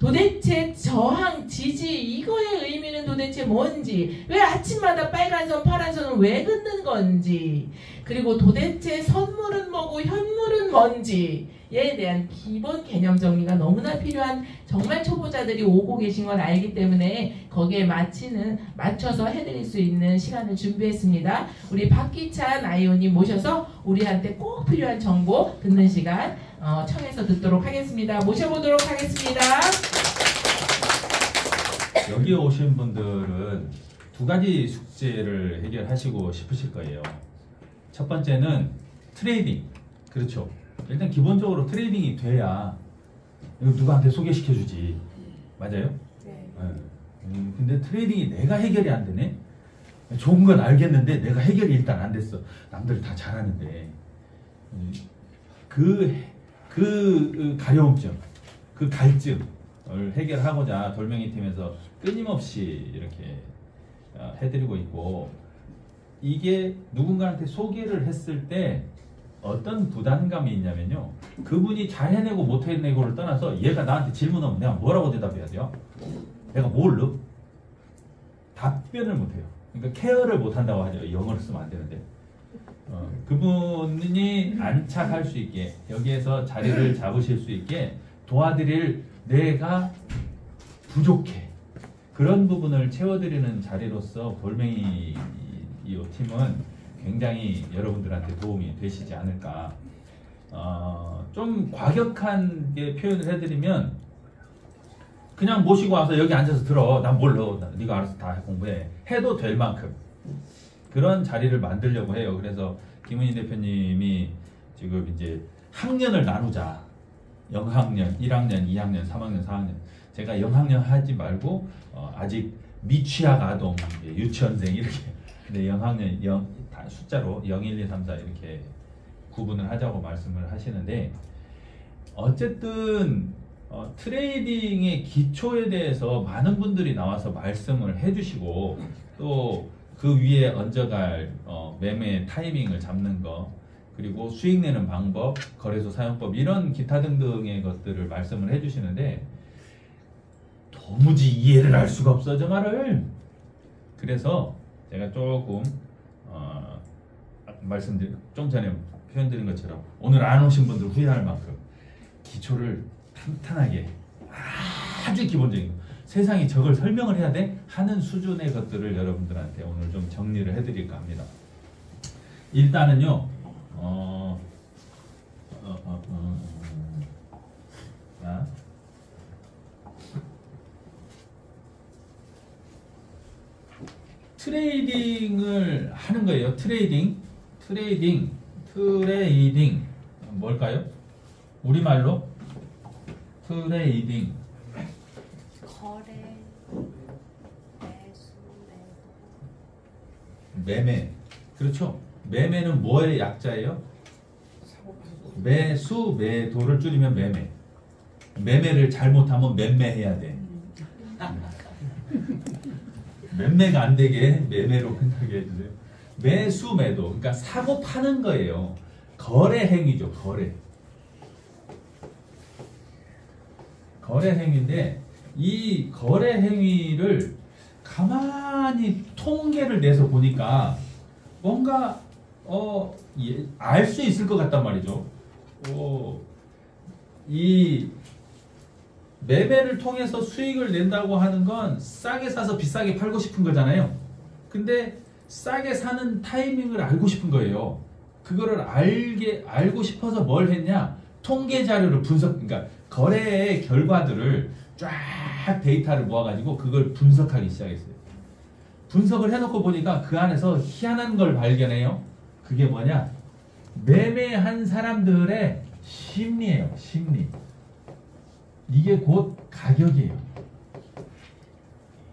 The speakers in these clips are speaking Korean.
도대체 저항, 지지 이거의 의미는 도대체 뭔지, 왜 아침마다 빨간 선, 파란 선을 왜 긋는 건지, 그리고 도대체 선물은 뭐고 현물은 뭔지에 대한 기본 개념 정리가 너무나 필요한 정말 초보자들이 오고 계신 걸 알기 때문에 거기에 맞춰서 해드릴 수 있는 시간을 준비했습니다. 우리 박기찬 아이오님 모셔서 우리한테 꼭 필요한 정보 듣는 시간 청해서 듣도록 하겠습니다. 모셔보도록 하겠습니다. 여기 오신 분들은 두 가지 숙제를 해결하시고 싶으실 거예요. 첫 번째는 트레이딩. 그렇죠. 일단 기본적으로 트레이딩이 돼야 누구한테 소개시켜주지. 맞아요? 네. 근데 트레이딩이 내가 해결이 안 되네? 좋은 건 알겠는데 내가 해결이 일단 안 됐어. 남들 다 잘하는데. 그 가려움점, 그 갈증을 해결하고자 돌멩이 팀에서 끊임없이 이렇게 해드리고 있고, 이게 누군가한테 소개를 했을 때 어떤 부담감이 있냐면요, 그분이 잘 해내고 못 해내고를 떠나서 얘가 나한테 질문하면 내가 뭐라고 대답해야 돼요? 내가 뭘로? 답변을 못해요. 그러니까 케어를 못한다고 하죠. 영어를 쓰면 안 되는데. 그분이 안착할 수 있게, 여기에서 자리를 잡으실 수 있게 도와드릴 내가 부족해, 그런 부분을 채워드리는 자리로서 돌멩이 이 팀은 굉장히 여러분들한테 도움이 되시지 않을까. 좀 과격하게 표현을 해드리면, 그냥 모시고 와서 여기 앉아서 들어. 난 몰라. 네가 알아서 다 공부해. 해도 될 만큼 그런 자리를 만들려고 해요. 그래서 김은희 대표님이 지금 이제 학년을 나누자. 0학년, 1학년, 2학년, 3학년, 4학년. 제가 0학년 하지 말고 아직 미취학 아동, 유치원생 이렇게. 근데 0학년 다 숫자로 0, 1, 2, 3, 4 이렇게 구분을 하자고 말씀을 하시는데, 어쨌든 트레이딩의 기초에 대해서 많은 분들이 나와서 말씀을 해주시고, 또 그 위에 얹어갈 매매 타이밍을 잡는 거, 그리고 수익 내는 방법, 거래소 사용법, 이런 기타 등등의 것들을 말씀을 해주시는데 도무지 이해를 할 수가 없어, 저 말을. 그래서 제가 조금 좀 전에 표현드린 것처럼 오늘 안 오신 분들 후회할 만큼 기초를 탄탄하게, 아주 기본적인 거, 세상이 저걸 설명을 해야 돼? 하는 수준의 것들을 여러분들한테 오늘 좀 정리를 해드릴까 합니다. 일단은요, 자, 트레이딩을 하는 거예요. 트레이딩 뭘까요? 우리말로 트레이딩, 거래, 매수, 매매. 그렇죠. 매매는 뭐의 약자예요? 매수, 매도를 줄이면 매매. 매매를 잘못하면 맴매해야 돼. 맴매가 안 되게 매매로 끝나게 해주세요. 매수, 매도. 그러니까 사고 파는 거예요. 거래 행위죠. 거래 행위인데, 이 거래 행위를 가만히 통계를 내서 보니까 뭔가 알 수 있을 것 같단 말이죠. 이 매매를 통해서 수익을 낸다고 하는 건 싸게 사서 비싸게 팔고 싶은 거잖아요. 근데 싸게 사는 타이밍을 알고 싶은 거예요. 그거를 알고 싶어서 뭘 했냐? 통계 자료를 그러니까 거래의 결과들을 쫙 데이터를 모아가지고 그걸 분석하기 시작했어요. 분석을 해놓고 보니까 그 안에서 희한한 걸 발견해요. 그게 뭐냐? 매매한 사람들의 심리예요. 심리. 이게 곧 가격이에요.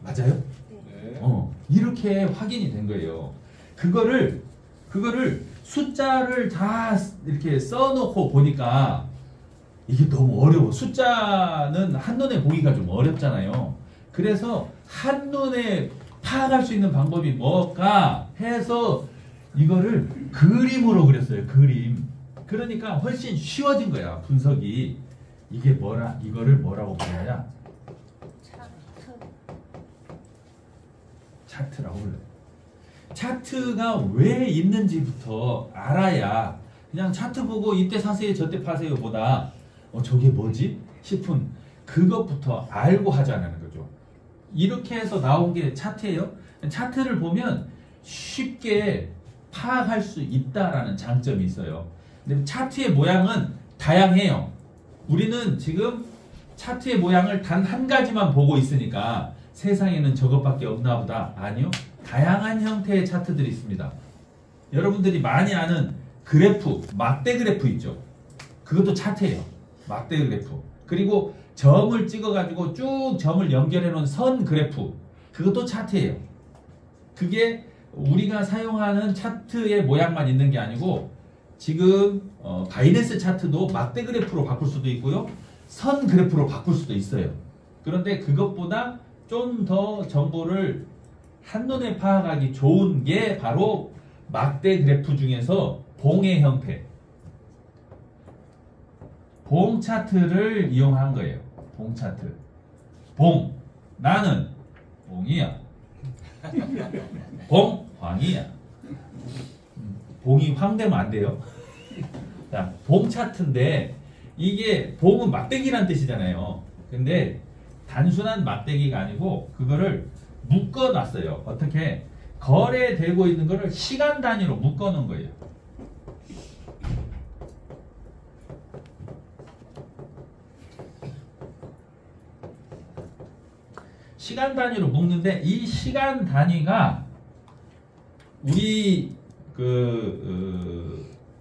맞아요? 네. 이렇게 확인이 된 거예요. 그거를 숫자를 다 이렇게 써놓고 보니까 이게 너무 어려워. 숫자는 한눈에 보기가 좀 어렵잖아요. 그래서 한눈에 파악할 수 있는 방법이 뭘까 해서 이거를 그림으로 그렸어요. 그림. 그러니까 훨씬 쉬워진 거야, 분석이. 이거를 뭐라고 부르냐? 차트라고 불러요. 차트가 왜 있는지부터 알아야 그냥 차트 보고 이때 사세요 저때 파세요 보다 저게 뭐지 싶은 그것부터 알고 하자는 거죠. 이렇게 해서 나온 게 차트예요. 차트를 보면 쉽게 파악할 수 있다라는 장점이 있어요. 근데 차트의 모양은 다양해요. 우리는 지금 차트의 모양을 단 한 가지만 보고 있으니까 세상에는 저것밖에 없나 보다. 아니요. 다양한 형태의 차트들이 있습니다. 여러분들이 많이 아는 그래프, 막대 그래프 있죠. 그것도 차트예요. 막대 그래프. 그리고 점을 찍어가지고 쭉 점을 연결해 놓은 선 그래프. 그것도 차트예요. 그게 우리가 사용하는 차트의 모양만 있는 게 아니고 지금 바이낸스 차트도 막대 그래프로 바꿀 수도 있고요. 선 그래프로 바꿀 수도 있어요. 그런데 그것보다 좀 더 정보를 한눈에 파악하기 좋은 게 바로 막대 그래프 중에서 봉의 형태. 봉 차트를 이용한 거예요. 봉 차트. 봉. 나는 봉이야. 봉 황이야. 봉이 황되면 안 돼요. 자, 봉 차트인데 이게 봉은 막대기란 뜻이잖아요. 근데 단순한 막대기가 아니고 그거를 묶어놨어요. 어떻게? 거래되고 있는 거를 시간 단위로 묶어놓은 거예요. 시간 단위로 묶는데 이 시간 단위가 우리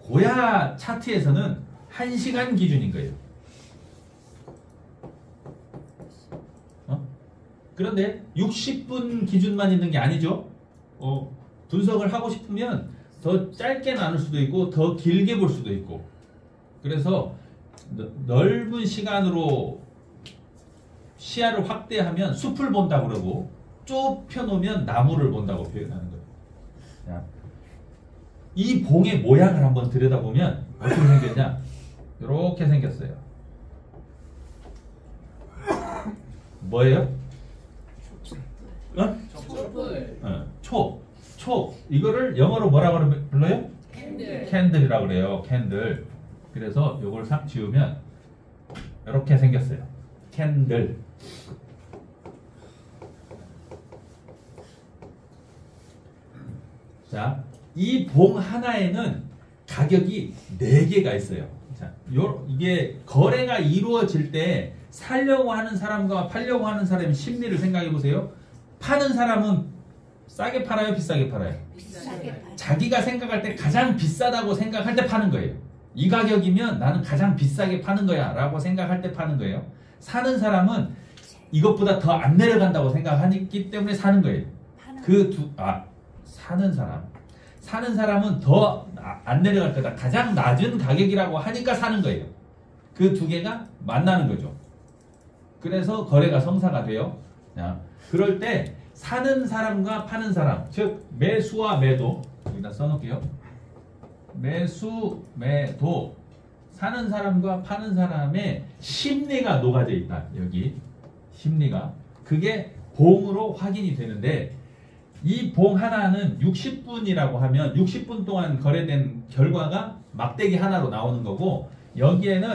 고야 차트에서는 1시간 기준인 거예요. 그런데 60분 기준만 있는 게 아니죠. 분석을 하고 싶으면 더 짧게 나눌 수도 있고 더 길게 볼 수도 있고 그래서 넓은 시간으로 시야를 확대하면 숲을 본다고 그러고 좁혀놓으면 나무를 본다고 표현하는 거예요. 자, 이 봉의 모양을 한번 들여다보면 어떻게 생겼냐? 이렇게 생겼어요. 뭐예요? 초. 이거를 영어로 뭐라고 불러요? 캔들이라고 그래요. 캔들. 그래서 이걸 싹 지우면 이렇게 생겼어요. 캔들. 자, 이 봉 하나에는 가격이 4개가 있어요. 자, 이게 거래가 이루어질 때 사려고 하는 사람과 팔려고 하는 사람의 심리를 생각해 보세요. 파는 사람은 싸게 팔아요, 비싸게 팔아요? 비싸게 팔아요. 자기가 생각할 때 가장 비싸다고 생각할 때 파는 거예요. 이 가격이면 나는 가장 비싸게 파는 거야 라고 생각할 때 파는 거예요. 사는 사람은 이것보다 더 안 내려간다고 생각하기 때문에 사는 거예요. 사는 사람은 더 안 내려갈 거다. 가장 낮은 가격이라고 하니까 사는 거예요. 그 두 개가 만나는 거죠. 그래서 거래가 성사가 돼요. 자, 그럴 때 사는 사람과 파는 사람, 즉 매수와 매도 여기다 써놓을게요. 매수, 매도 사는 사람과 파는 사람의 심리가 녹아져 있다. 여기 심리가 그게 봉으로 확인이 되는데 이 봉 하나는 60분이라고 하면 60분 동안 거래된 결과가 막대기 하나로 나오는 거고 여기에는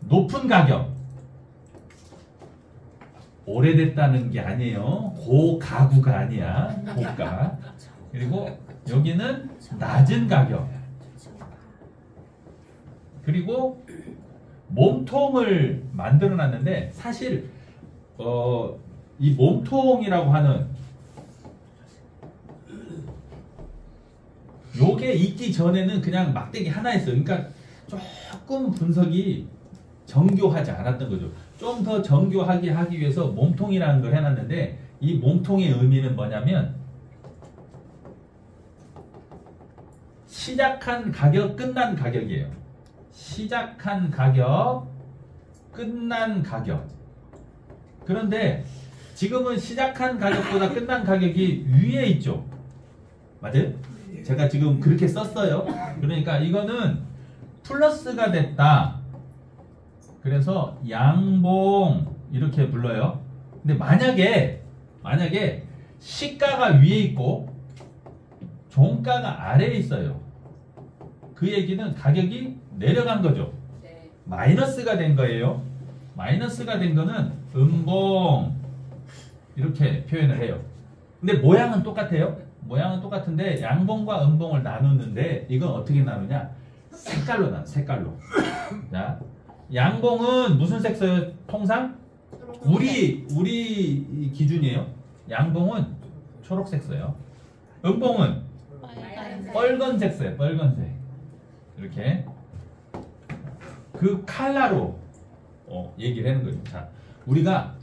높은 가격 오래됐다는 게 아니에요. 고가구가 아니야. 고가. 그리고 여기는 낮은 가격. 그리고 몸통을 만들어 놨는데 사실 이 몸통이라고 하는 요게 있기 전에는 그냥 막대기 하나였어요. 그러니까 조금 분석이 정교하지 않았던 거죠. 좀 더 정교하게 하기 위해서 몸통이라는 걸 해놨는데 이 몸통의 의미는 뭐냐면 시작한 가격, 끝난 가격이에요. 시작한 가격, 끝난 가격. 그런데 지금은 시작한 가격보다 끝난 가격이 위에 있죠. 맞아요? 제가 지금 그렇게 썼어요. 그러니까 이거는 플러스가 됐다. 그래서 양봉 이렇게 불러요. 근데 만약에 시가가 위에 있고 종가가 아래에 있어요. 그 얘기는 가격이 내려간 거죠. 네. 마이너스가 된 거예요. 마이너스가 된 거는 음봉 이렇게 표현을 해요. 근데 모양은 똑같아요. 모양은 똑같은데 양봉과 음봉을 나누는데 이건 어떻게 나누냐? 색깔로 나눠. 색깔로. 자, 양봉은 무슨 색 써요? 통상 우리 기준이에요. 양봉은 초록색 써요. 음봉은 빨간색 써요. 빨간색. 이렇게 그 컬러로 얘기를 하는 거예요. 자, 우리가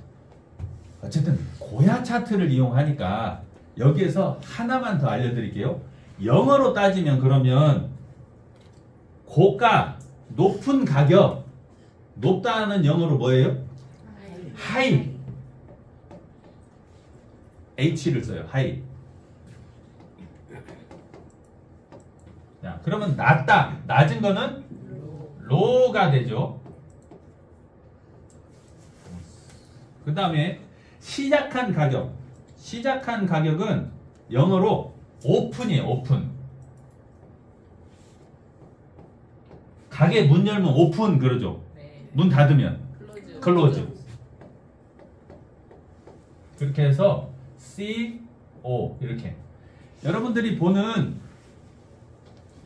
어쨌든 고야 차트를 이용하니까 여기에서 하나만 더 알려드릴게요. 영어로 따지면 그러면 고가, 높은 가격, 높다는 영어로 뭐예요? 하이. H를 써요. 하이. 자, 그러면 낮다. 낮은 거는 로우가 되죠. 그 다음에 시작한 가격. 시작한 가격은 영어로 오픈이에요. 오픈. 가게 문 열면 오픈 그러죠. 네. 문 닫으면 클로즈. 클로즈. 그렇게 해서 CO 이렇게. 여러분들이 보는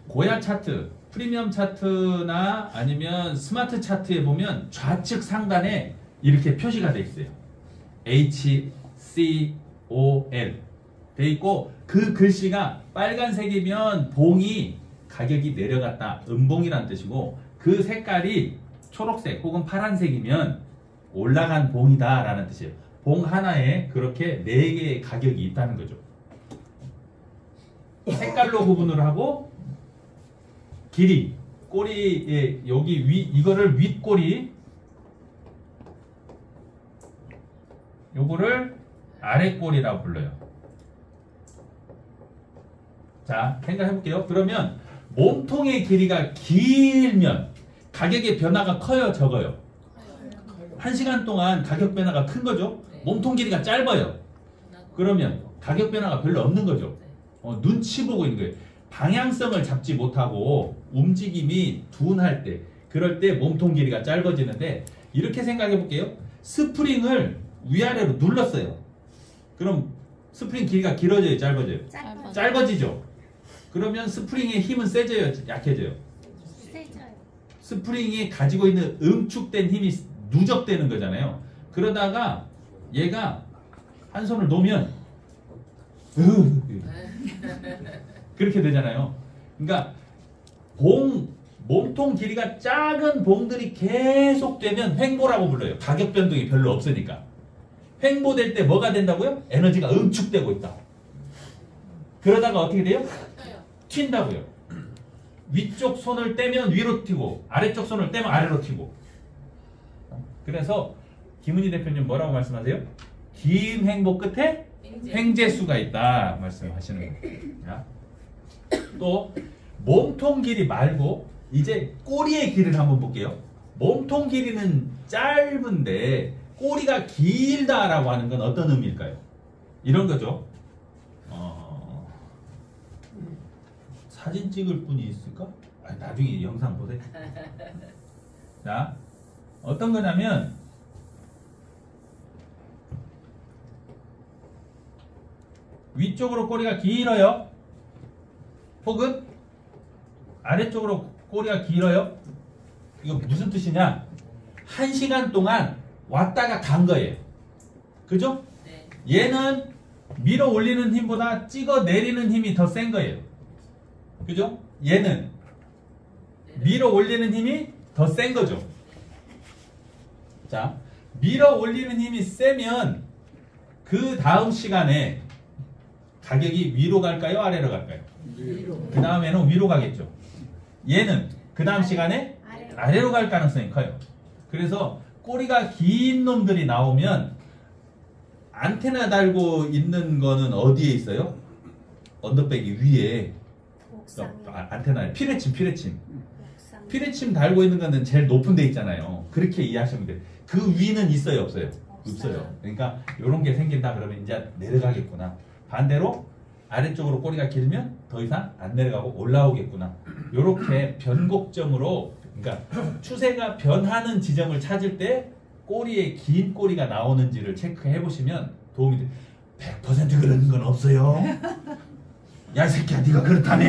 고야 차트, 프리미엄 차트나 아니면 스마트 차트에 보면 좌측 상단에 이렇게 표시가 돼 있어요. HCOL 돼 있고 그 글씨가 빨간색이면 봉이 가격이 내려갔다. 음봉이란 뜻이고 그 색깔이 초록색 혹은 파란색이면 올라간 봉이다 라는 뜻이에요. 봉 하나에 그렇게 4개의 가격이 있다는 거죠. 색깔로 구분을 하고 길이, 꼬리에 여기 위 이거를 윗꼬리, 요거를 아랫꼬리라고 불러요. 자, 생각해 볼게요. 그러면 몸통의 길이가 길면 가격의 변화가 커요, 적어요? 1시간 동안 가격 변화가 큰 거죠? 몸통 길이가 짧아요. 그러면 가격 변화가 별로 없는 거죠. 눈치 보고 있는 거예요. 방향성을 잡지 못하고 움직임이 둔할 때, 그럴 때 몸통 길이가 짧아지는데 이렇게 생각해 볼게요. 스프링을 위아래로 눌렀어요. 그럼 스프링 길이가 길어져요, 짧아져요? 짧아지죠. 그러면 스프링의 힘은 세져요, 약해져요? 세져요. 스프링이 가지고 있는 응축된 힘이 누적되는 거잖아요. 그러다가 얘가 한 손을 놓으면 그렇게 되잖아요. 그러니까 몸통 길이가 작은 봉들이 계속 되면 횡보라고 불러요. 가격 변동이 별로 없으니까. 횡보될 때 뭐가 된다고요? 에너지가 응축되고 있다. 그러다가 어떻게 돼요? 튄다고요. 위쪽 손을 떼면 위로 튀고 아래쪽 손을 떼면 아래로 튀고. 그래서 김은희 대표님 뭐라고 말씀하세요? 긴 횡보 끝에 횡재수가 있다 말씀하시는 거예요. 자, 또 몸통 길이 말고 이제 꼬리의 길이를 한번 볼게요. 몸통 길이는 짧은데 꼬리가 길다라고 하는 건 어떤 의미일까요? 이런 거죠. 사진 찍을 분이 있을까? 나중에 영상 보세요. 자, 어떤 거냐면 위쪽으로 꼬리가 길어요. 혹은 아래쪽으로 꼬리가 길어요. 이거 무슨 뜻이냐? 1시간 동안 왔다가 간 거예요. 그죠? 네. 얘는 밀어 올리는 힘보다 찍어 내리는 힘이 더 센 거예요. 그죠? 얘는 밀어 올리는 힘이 더 센 거죠. 자, 밀어 올리는 힘이 세면 그 다음 시간에 가격이 위로 갈까요? 아래로 갈까요? 그 다음에는 위로 가겠죠. 얘는 그 다음 시간에 아래로 갈 가능성이 커요. 그래서 꼬리가 긴 놈들이 나오면 안테나 달고 있는 거는 어디에 있어요? 언더백이 위에. 안테나 피레침. 피레침 달고 있는 거는 제일 높은 데 있잖아요. 그렇게 이해하시면 돼요. 그 위는 있어요, 없어요? 없어요. 그러니까 이런 게 생긴다 그러면 이제 내려가겠구나. 반대로 아래쪽으로 꼬리가 길면 더 이상 안 내려가고 올라오겠구나. 이렇게 변곡점으로, 그러니까 추세가 변하는 지점을 찾을 때 꼬리에 긴 꼬리가 나오는지를 체크해 보시면 도움이 돼요. 100% 그런 건 없어요. 야, 이 새끼야, 네가 그렇다며.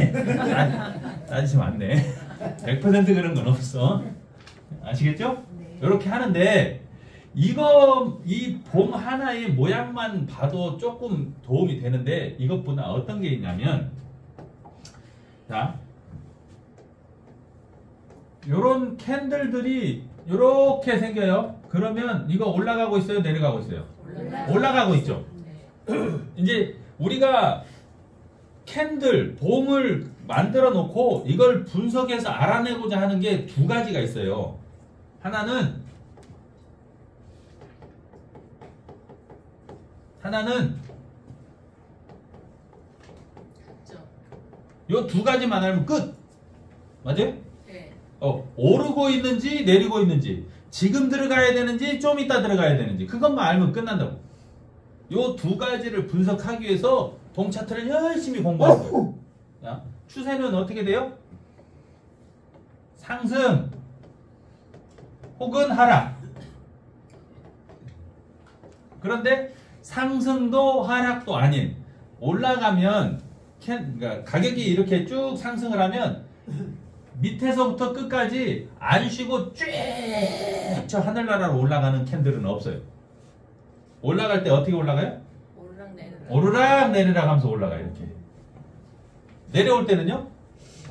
따지시면 안 돼. 100% 그런 건 없어. 아시겠죠? 네. 이렇게 하는데 이거 이 봉 하나의 모양만 봐도 조금 도움이 되는데 이것보다 어떤 게 있냐면, 자, 요런 캔들들이 이렇게 생겨요. 그러면 이거 올라가고 있어요, 내려가고 있어요? 올라가고 있죠. 이제 우리가 캔들, 봉을 만들어 놓고 이걸 분석해서 알아내고자 하는 게 두 가지가 있어요. 하나는 요 두 가지만 알면 끝. 맞아요? 네. 오르고 있는지 내리고 있는지, 지금 들어가야 되는지 좀 이따 들어가야 되는지, 그것만 알면 끝난다고. 요 두 가지를 분석하기 위해서 봉 차트를 열심히 공부하는 거예요. 자, 추세는 어떻게 돼요? 상승 혹은 하락. 그런데 상승도 하락도 아닌, 올라가면 그러니까 가격이 이렇게 쭉 상승을 하면 밑에서부터 끝까지 안 쉬고 쭉 저 하늘나라로 올라가는 캔들은 없어요. 올라갈 때 어떻게 올라가요? 오르락 내리락 하면서 올라가요. 이렇게. 내려올 때는요,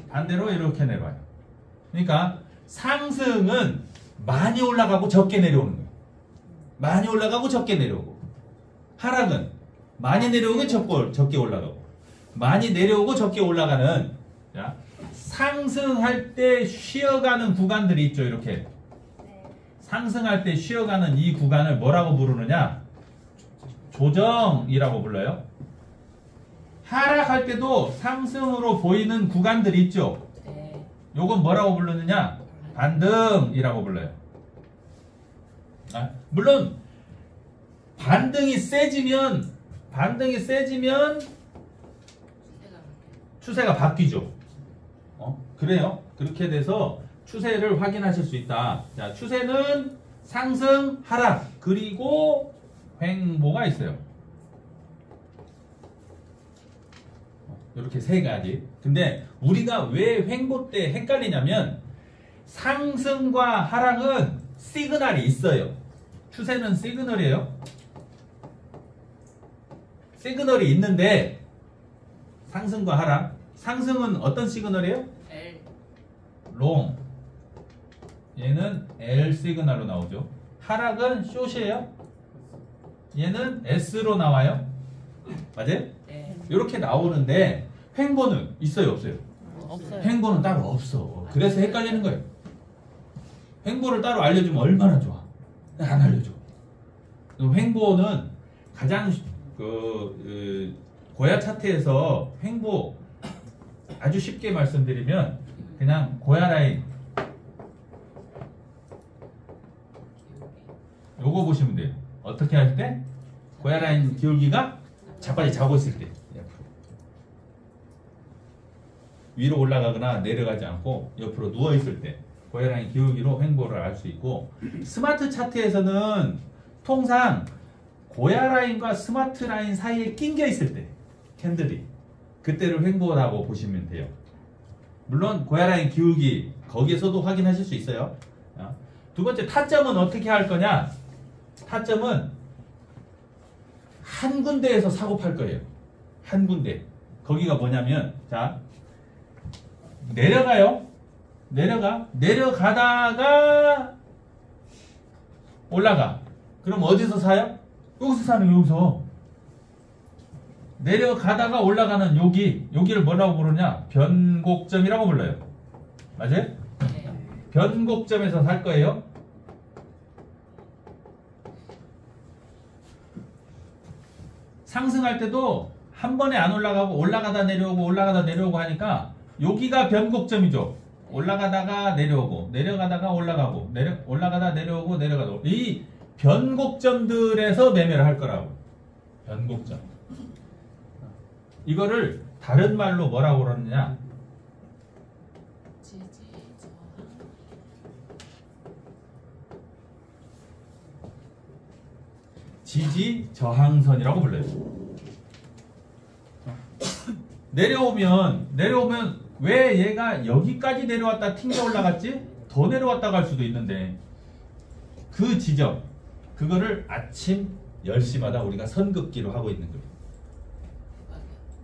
반대로 이렇게 내려와요. 그러니까 상승은 많이 올라가고 적게 내려오는 거예요. 많이 올라가고 적게 내려오고, 하락은 많이 내려오고 적게 올라가고, 많이 내려오고 적게 올라가는, 자, 상승할 때 쉬어가는 구간들이 있죠. 이렇게 상승할 때 쉬어가는 이 구간을 뭐라고 부르느냐? 조정이라고 불러요. 하락할 때도 상승으로 보이는 구간들이 있죠. 요건 뭐라고 부르느냐? 반등이라고 불러요. 물론 반등이 세지면 추세가 바뀌죠. 그래요. 그렇게 돼서 추세를 확인하실 수 있다. 자, 추세는 상승, 하락, 그리고 횡보가 있어요. 이렇게 세 가지. 근데 우리가 왜 횡보 때 헷갈리냐면, 상승과 하락은 시그널이 있어요. 추세는 시그널이에요. 시그널이 있는데, 상승과 하락. 상승은 어떤 시그널이에요? L. 롱. 얘는 L 시그널로 나오죠. 하락은 숏이에요. 얘는 S로 나와요. 맞아요? 네. 이렇게 나오는데 횡보는 있어요, 없어요? 없어요. 횡보는 따로 없어. 그래서 헷갈리는 거예요. 횡보를 따로 알려주면 얼마나 좋아. 안 알려줘. 횡보는 가장 고야 차트에서 횡보 아주 쉽게 말씀드리면 그냥 고야 라인 요거 보시면 돼요. 어떻게 할 때? 고야 라인 기울기가 자빠지 자고 있을 때, 위로 올라가거나 내려가지 않고 옆으로 누워 있을 때 고야 라인 기울기로 횡보를 알 수 있고, 스마트 차트에서는 통상 고야 라인과 스마트 라인 사이에 낑겨 있을 때 캔들이, 그때를 횡보라고 보시면 돼요. 물론 고야 라인 기울기 거기에서도 확인하실 수 있어요. 두 번째, 타점은 어떻게 할 거냐? 타점은 한 군데에서 사고 팔 거예요. 한 군데. 거기가 뭐냐면, 자, 내려가요. 내려가다가 올라가. 그럼 어디서 사요? 여기서 사는, 여기서. 내려가다가 올라가는 여기를 뭐라고 부르냐? 변곡점이라고 불러요. 맞아요? 네. 변곡점에서 살 거예요. 상승할 때도 한 번에 안 올라가고 올라가다 내려오고 하니까 여기가 변곡점이죠. 올라가다가 내려오고, 내려가다가 올라가고, 올라가다 내려오고, 내려가다. 이 변곡점들에서 매매를 할 거라고. 변곡점. 이거를 다른 말로 뭐라고 그러느냐? 지지 저항선이라고 불러요. 내려오면 왜 얘가 여기까지 내려왔다 튕겨 올라갔지? 더 내려왔다 갈 수도 있는데 그 지점 그거를 아침 10시마다 우리가 선긋기로 하고 있는 거예요.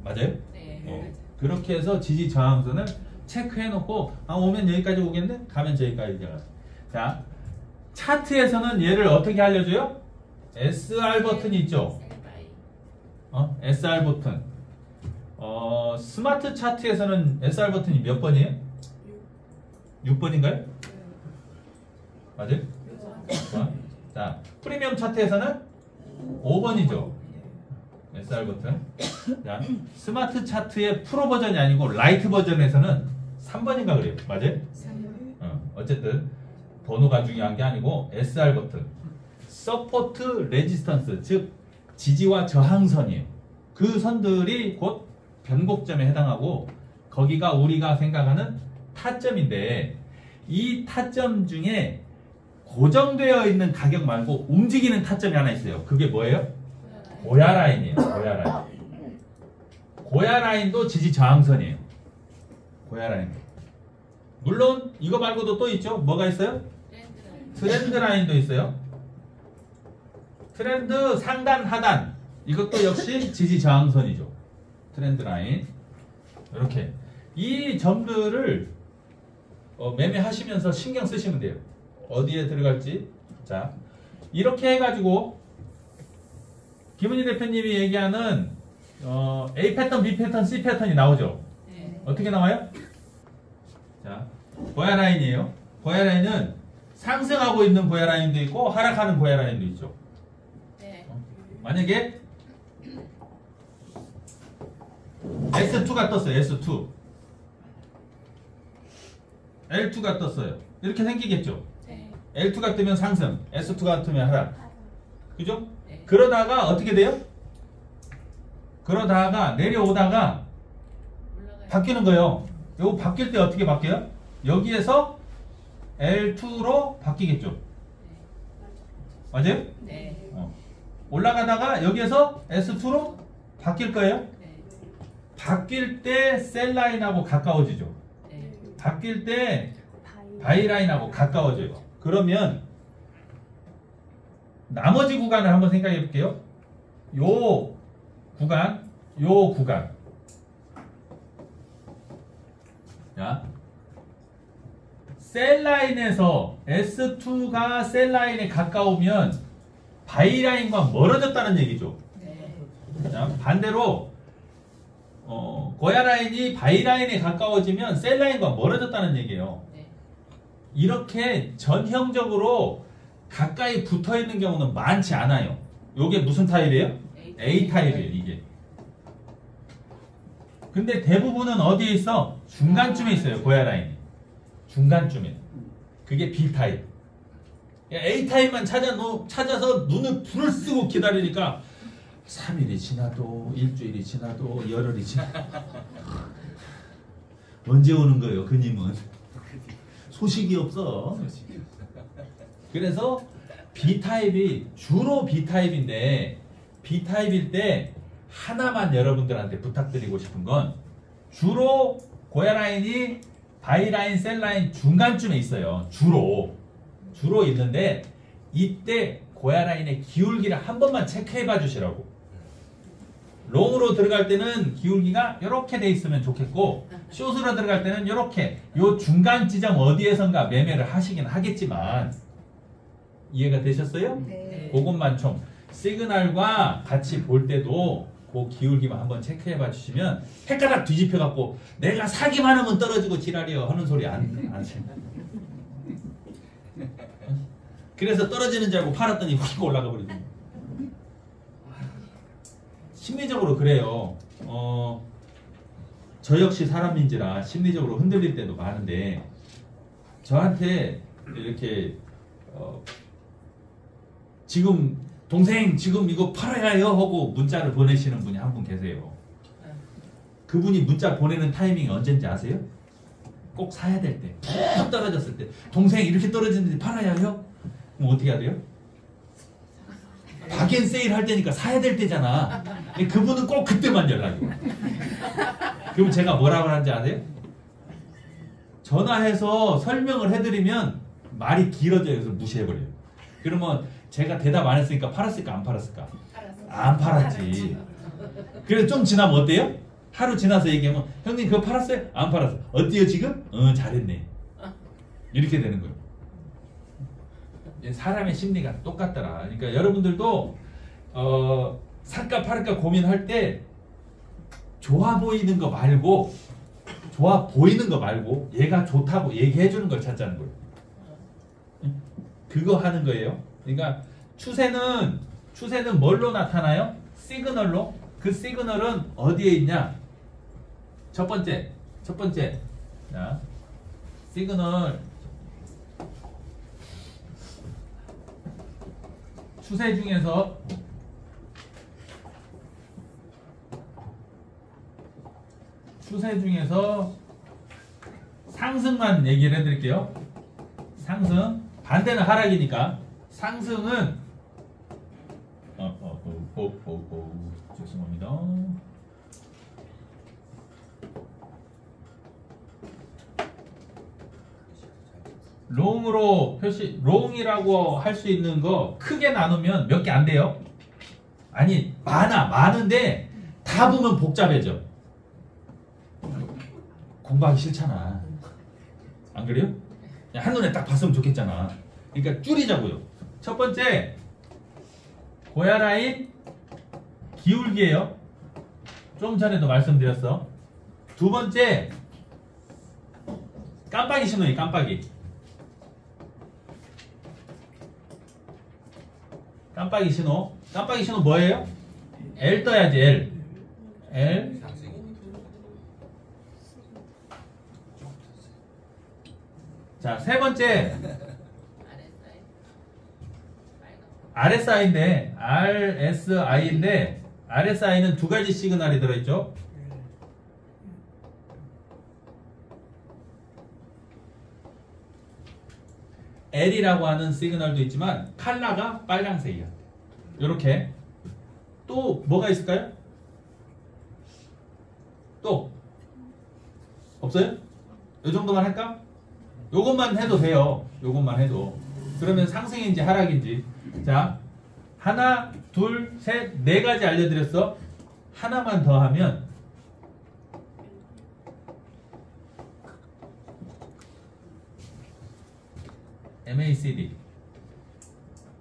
맞아요? 네. 그렇게 해서 지지 저항선을 체크해 놓고 오면 여기까지 오겠네? 가면 저기까지 가요. 자, 차트에서는 얘를 어떻게 알려줘요? SR 버튼이 있죠? SR 버튼. 스마트 차트에서는 SR 버튼이 몇 번이에요? 6번인가요? 맞아요? 자, 프리미엄 차트에서는 5번이죠. SR 버튼. 자, 스마트 차트의 프로 버전이 아니고 라이트 버전에서는 3번인가 그래요. 맞아요? 어쨌든 번호가 중요한 게 아니고 SR 버튼. 서포트 레지스턴스, 즉 지지와 저항선이에요. 그 선들이 곧 변곡점에 해당하고 거기가 우리가 생각하는 타점인데 이 타점 중에 고정되어 있는 가격 말고 움직이는 타점이 하나 있어요. 그게 뭐예요? 고야 라인이에요. 고야 라인. 고야 라인도 지지 저항선이에요. 고야 라인. 물론 이거 말고도 또 있죠. 뭐가 있어요? 트렌드 라인도 있어요. 트렌드 상단 하단 이것도 역시 지지 저항선이죠. 트렌드 라인. 이렇게 이 점들을 매매하시면서 신경 쓰시면 돼요. 어디에 들어갈지. 자, 이렇게 해가지고 김은희 대표님이 얘기하는 A 패턴, B 패턴, C 패턴이 나오죠. 네. 어떻게 나와요? 자, 고야 라인이에요. 고야 라인은 상승하고 있는 고야 라인도 있고 하락하는 고야 라인도 있죠. 네. 만약에 S2가 떴어요. S2. L2가 떴어요. 이렇게 생기겠죠. 네. L2가 뜨면 상승, S2가 뜨면 하락. 그죠? 네. 그러다가 어떻게 돼요? 그러다가 내려오다가 올라가요. 바뀌는 거예요. 요거 바뀔 때 어떻게 바뀌어요? 여기에서 L2로 바뀌겠죠. 맞아요? 네. 올라가다가 여기에서 S2로 바뀔 거예요. 네. 바뀔 때 셀라인하고 가까워지죠. 네. 바뀔 때 바이라인하고 가까워져요. 그러면 나머지 구간을 한번 생각해 볼게요. 요 구간, 요 구간. 자, 셀라인에서 S2가 셀라인에 가까우면 바이라인과 멀어졌다는 얘기죠. 네. 자, 반대로 고야 라인이 바이라인에 가까워지면 셀라인과 멀어졌다는 얘기예요. 네. 이렇게 전형적으로 가까이 붙어 있는 경우는 많지 않아요. 이게 무슨 타입이에요? A 타입이에요, 이게. 근데 대부분은 어디에 있어? 중간쯤에 있어요, 고야 라인이. 중간쯤에. 그게 B 타입. A 타입만 찾아서 눈을 불을 쓰고 기다리니까 3일이 지나도 일주일이 지나도 열흘이 지나도 언제 오는 거예요, 그님은? 소식이 없어. 그래서 B타입이 주로 B타입인데 B타입일 때 하나만 여러분들한테 부탁드리고 싶은 건 주로 고야 라인이 바이라인, 셀라인 중간쯤에 있어요. 주로 있는데 이때 고야 라인의 기울기를 한 번만 체크해 봐 주시라고. 롱으로 들어갈 때는 기울기가 이렇게 돼 있으면 좋겠고 숏으로 들어갈 때는 이렇게 요 중간 지점 어디에선가 매매를 하시긴 하겠지만 이해가 되셨어요? 네. 그것만 좀 시그널과 같이 볼 때도 그 기울기만 한번 체크해 봐 주시면 헷가닥 뒤집혀 갖고 내가 사기만 하면 떨어지고 지랄이요 하는 소리 안 하세요. 그래서 떨어지는 줄 알고 팔았더니 확 올라가 버리고. 심리적으로 그래요. 저 역시 사람인지라 심리적으로 흔들릴 때도 많은데 저한테 이렇게 지금 동생 지금 이거 팔아야 해요 하고 문자를 보내시는 분이 한 분 계세요. 그분이 문자 보내는 타이밍이 언제인지 아세요? 꼭 사야 될 때, 푹 떨어졌을 때, 동생 이렇게 떨어지는데 팔아야 해요? 그럼 어떻게 해야 돼요? 박앤 세일 할 때니까 사야 될 때잖아. 근데 그분은 꼭 그때만 연락이 와. 그럼 제가 뭐라고 하는지 아세요? 전화해서 설명을 해드리면 말이 길어져요. 그래서 무시해버려요. 그러면 제가 대답 안 했으니까 팔았을까 안 팔았을까? 안 팔았지. 그래서 좀 지나면 어때요? 하루 지나서 얘기하면 형님 그거 팔았어요? 안 팔았어. 어때요 지금? 잘했네. 이렇게 되는 거예요. 사람의 심리가 똑같더라. 그러니까 여러분들도 살까 팔까 고민할 때 좋아 보이는 거 말고 얘가 좋다고 얘기해 주는 걸 찾자는 거예요. 그거 하는 거예요. 그러니까 추세는 뭘로 나타나요? 시그널로. 그 시그널은 어디에 있냐? 첫 번째. 자, 시그널 추세 중에서 상승만 얘기를 해드릴게요. 상승. 반대는 하락이니까. 상승은 죄송합니다. 롱으로 롱이라고 할 수 있는 거 크게 나누면 몇 개 안 돼요. 아니 많은데 다 보면 복잡해져. 공부하기 싫잖아. 안 그래요? 그냥 한눈에 딱 봤으면 좋겠잖아. 그러니까 줄이자고요. 첫 번째 고야 라인 기울기예요. 좀 전에도 말씀드렸어. 두 번째 깜빡이 신호예요. 깜빡이 신호 뭐예요? L 떠야지. L. 자, 세 번째 RSI인데 RSI는 두 가지 시그널이 들어있죠. L이라고 하는 시그널도 있지만 컬러가 빨강색이야. 이렇게. 또 뭐가 있을까요? 또 없어요? 이 정도만 할까? 요것만 해도 돼요. 요것만 해도. 그러면 상승인지 하락인지. 자, 하나, 둘, 셋, 네 가지 알려드렸어. 하나만 더 하면 MACD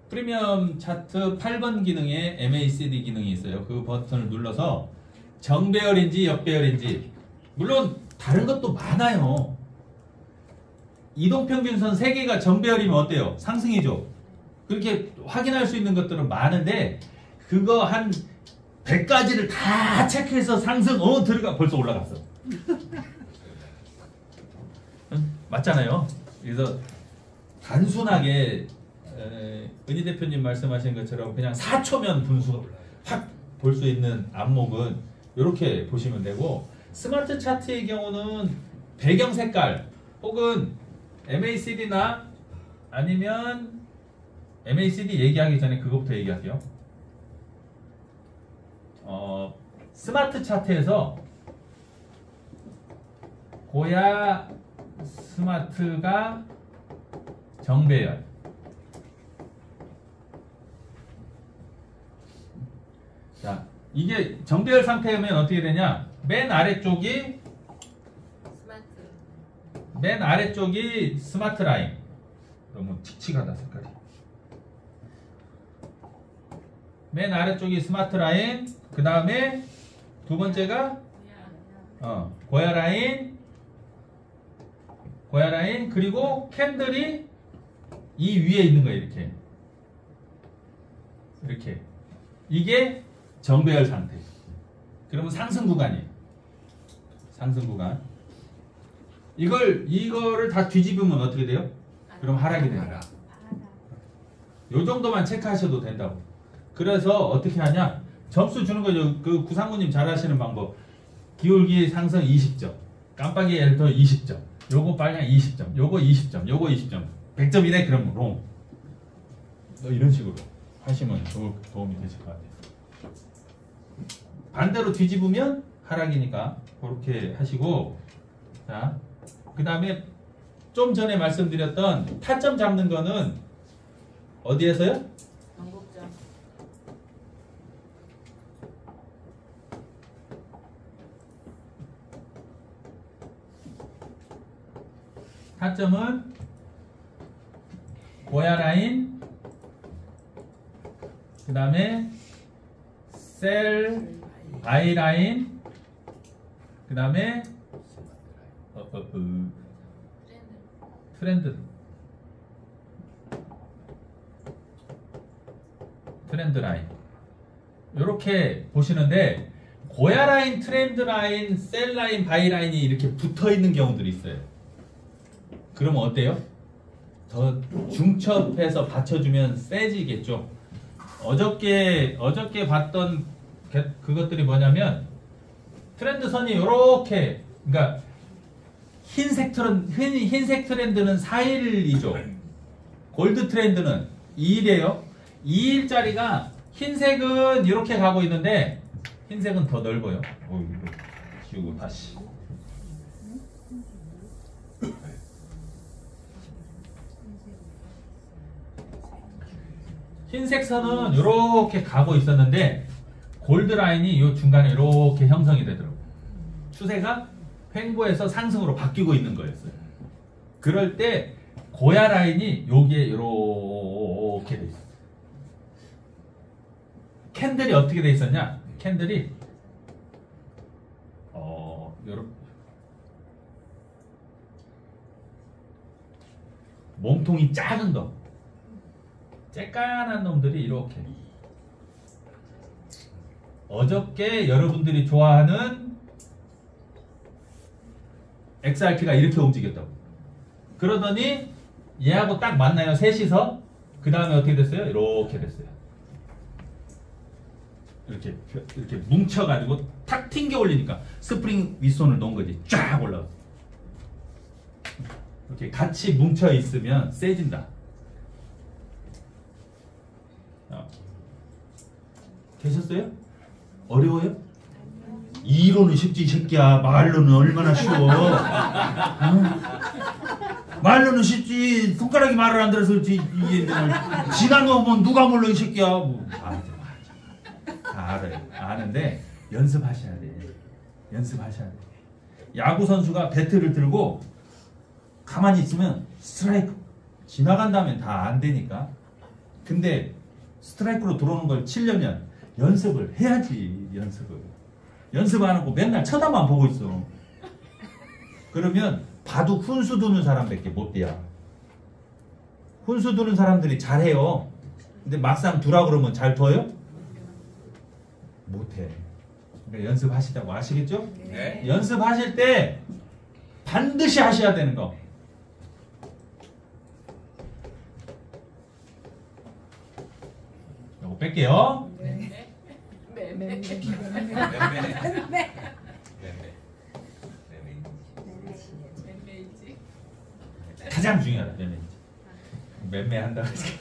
프리미엄 차트 8번 기능에 MACD 기능이 있어요. 그 버튼을 눌러서 정배열인지 역배열인지, 물론 다른 것도 많아요. 이동평균선 3개가 정배열이면 어때요? 상승이죠. 그렇게 확인할 수 있는 것들은 많은데 그거 한 100가지를 다 체크해서 상승 들어가 벌써 올라갔어. 맞잖아요. 그래서 단순하게 은희 대표님 말씀하신 것처럼 그냥 4초면 분수 확 볼 수 있는 안목은 이렇게 보시면 되고, 스마트 차트의 경우는 배경 색깔 혹은 MACD나 아니면 MACD 얘기하기 전에 그것부터 얘기할게요. 스마트 차트에서 고야 스마트가 정배열, 자, 이게 정배열 상태면 어떻게 되냐? 맨 아래쪽이 스마트 라인. 너무 칙칙하다 색깔이. 맨 아래쪽이 스마트 라인. 그 다음에 두 번째가 고야 라인. 그리고 캔들이 이 위에 있는 거예요. 이렇게. 이게 정배열 상태. 그러면 상승 구간이에요. 상승 구간. 이거를 다 뒤집으면 어떻게 돼요? 그럼 하락이 돼요. 요 정도만 체크하셔도 된다고. 그래서 어떻게 하냐? 점수 주는 거죠. 그 구상무님 잘 하시는 방법. 기울기 상승 20점, 깜빡이 엘터 20점, 요거 빨량 20점, 요거 20점, 요거 20점, 100점이네 그럼 롱. 이런 식으로 하시면 도움이 되실 것 같아요. 반대로 뒤집으면 하락이니까 그렇게 하시고, 자, 그 다음에 좀 전에 말씀드렸던 타점 잡는 거는 어디에서요? 방법점. 타점은 고야 라인, 그 다음에 셀 바이 라인, 그 다음에 트렌드 라인. 이렇게 보시는데 고야 라인, 트렌드 라인, 셀 라인, 바이 라인이 이렇게 붙어 있는 경우들이 있어요. 그러면 어때요? 더 중첩해서 받쳐주면 세지겠죠. 어저께 봤던 그것들이 뭐냐면 트렌드 선이 이렇게, 그러니까 흰색 트렌드는 4일이죠. 골드 트렌드는 2일이에요. 2일짜리가 흰색은 이렇게 가고 있는데 흰색은 더 넓어요. 이거 지우고 다시. 흰색 선은 이렇게 가고 있었는데 골드 라인이 이 중간에 이렇게 형성이 되더라고요. 추세가 횡보해서 상승으로 바뀌고 있는 거였어요. 그럴 때 고야 라인이 여기에 이렇게 돼 있어요. 캔들이 어떻게 돼 있었냐? 캔들이 이렇게 몸통이 작은 거, 쬐깐한 놈들이 이렇게. 어저께 여러분들이 좋아하는 XRP가 이렇게 움직였다고. 그러더니 얘하고 딱 만나요. 셋이서. 그 다음에 어떻게 됐어요? 이렇게 됐어요. 이렇게 뭉쳐가지고 탁 튕겨 올리니까 스프링 윗손을 놓은 거지. 쫙 올라가. 이렇게 같이 뭉쳐 있으면 세진다. 되셨어요? 어려워요? 이론은 쉽지 이 새끼야. 말로는 얼마나 쉬워. 말로는 쉽지. 손가락이 말을 안 들어서 이게 지나 놓으면 누가 몰라 이 새끼야. 다 알아요. 아는데 연습하셔야 돼. 연습하셔야 돼. 야구 선수가 배트를 들고 가만히 있으면 스트라이크 지나간 다음에 다 안 되니까. 근데 스트라이크로 들어오는 걸 치려면 연습을 해야지. 연습 안 하고 맨날 쳐다만 보고 있어. 그러면 봐도 훈수 두는 사람밖에 못 돼야. 훈수 두는 사람들이 잘해요. 근데 막상 두라 그러면 잘 둬요? 못해. 그러니까 연습하시자고. 아시겠죠? 네. 연습하실 때 반드시 하셔야 되는 거. 이거 뺄게요. 가장 중요하다. 맴매한다고 해서